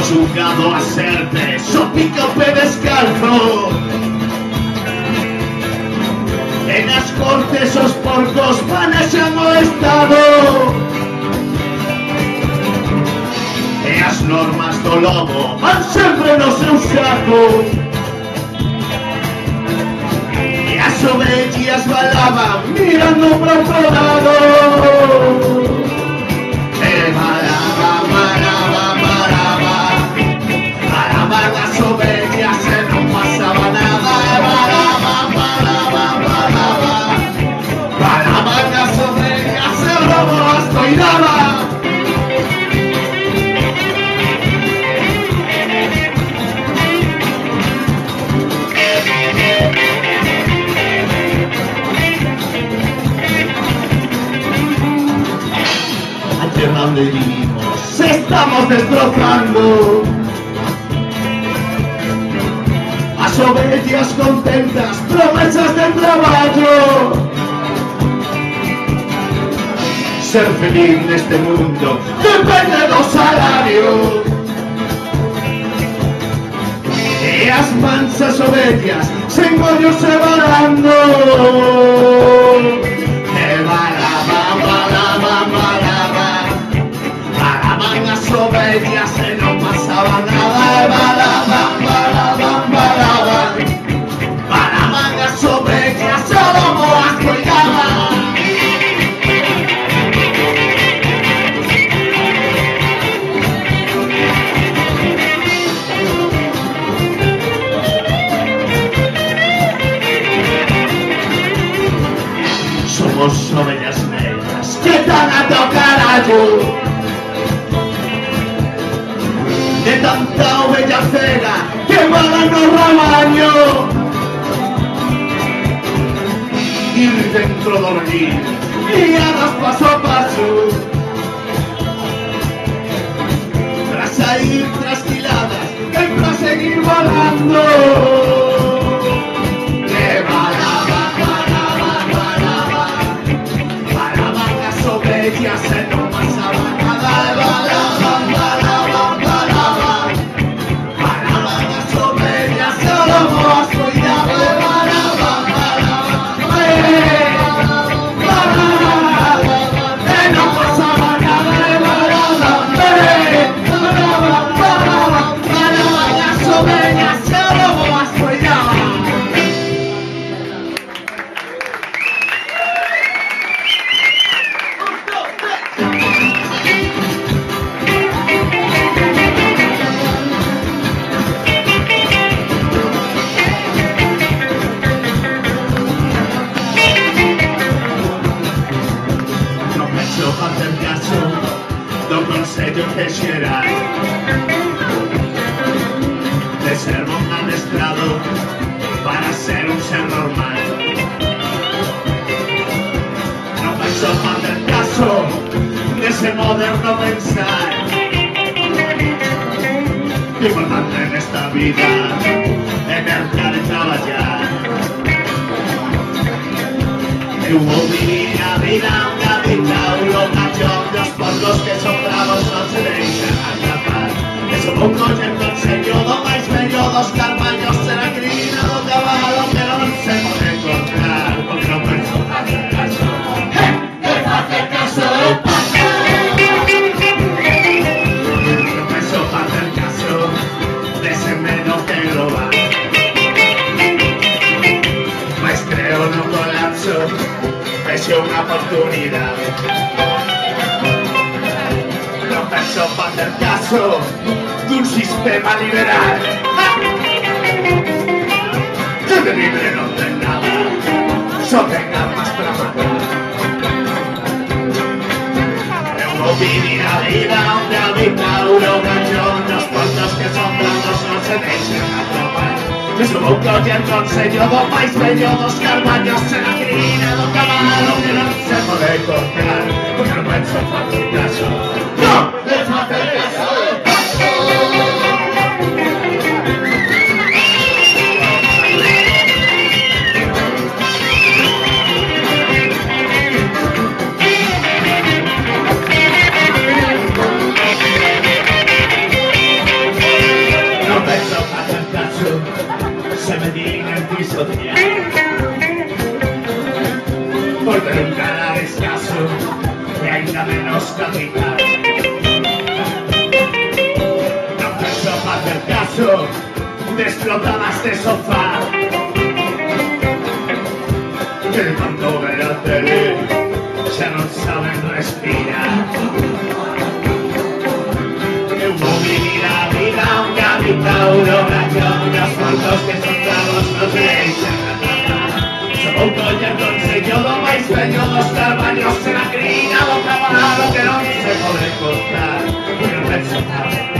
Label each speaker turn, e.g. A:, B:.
A: Jugado a serte, sopícope descalzo. En las cortes os porcos panes han molestado. E as normas do lobo van sempre no seu saco. E as ovellas balaban mirando para outro lado. E balaban, balaban, balaban las ovellas e non pasaba nada. E balaban, balaban, balaban, balaban las ovellas e o lobo as coidaba. Donde vivimos estamos destrozando. As ovellas contentas, promesas de traballo. Ser feliz neste mundo depende do salario. E as mansas ovellas sen ollos se varando. E balaban, balaban, balaban, balaban as ovellas e non pasaba nada. E balaban, balaban, balaban, balaban as ovellas e o lobo as coidaba. Somos ovellas negras que dan a tocar algo. De tanta ovella cega que vagan no rabaño. Ir dentro do redil, guiadas paso a paso, para sair trasquiladas e para seguir volando. Que balaban, balaban, balaban, balaban las ovellas e non pasaba nada. Balaban, balaban, balaban, balaban las ovellas e o lobo as coidaba. Balaban, balaban, balaban, e non pasaba nada. Balaban, balaban, balaban, balaban las ovellas e o lobo as coidaba. Non penso facer caso do consello que xeral de ser un adestrado para ser un ser normal. Non penso facer caso dese moderno pensar. Que importante nesta vida é mercar e traballar. Eu vou vivir a vida unha dictadura, unha acción dos porcos que son bravos non se deixan atrapar. E son un coller consello do máis bello dos carballos, será crina do cabalo que non se pode encontrar. Porque non penso facer caso, de facer caso do paso. Non penso facer caso dese medo que global. Mas creo no colapso, vese unha oportunidade. Non penso facer caso dun sistema liberal. Que de libre non ten nada, só ten armas para matar. Eu vou vivir a vida onde a dictadura o gallón, os portos que son blandos non se deixen atrapar. Questo mondo di consegno do mai sveglio do scarpagno se la crina do cavallo che non si vuole cortare perché non penso fatto il caso no! Le fate il caso non penso fatto il caso se mi dici nel viso di poi per un canale scasso e ainda meno stabilità non penso fare il caso di esplotare la stessa sofà che quando vedete se non saben respirar que uomini la vita un capitano ragione los cuantos que son bravos no se echan Sono ya consegno do mai sveglio do scarpagno se la crina do cavallo che non si vuole cortare per il pezzo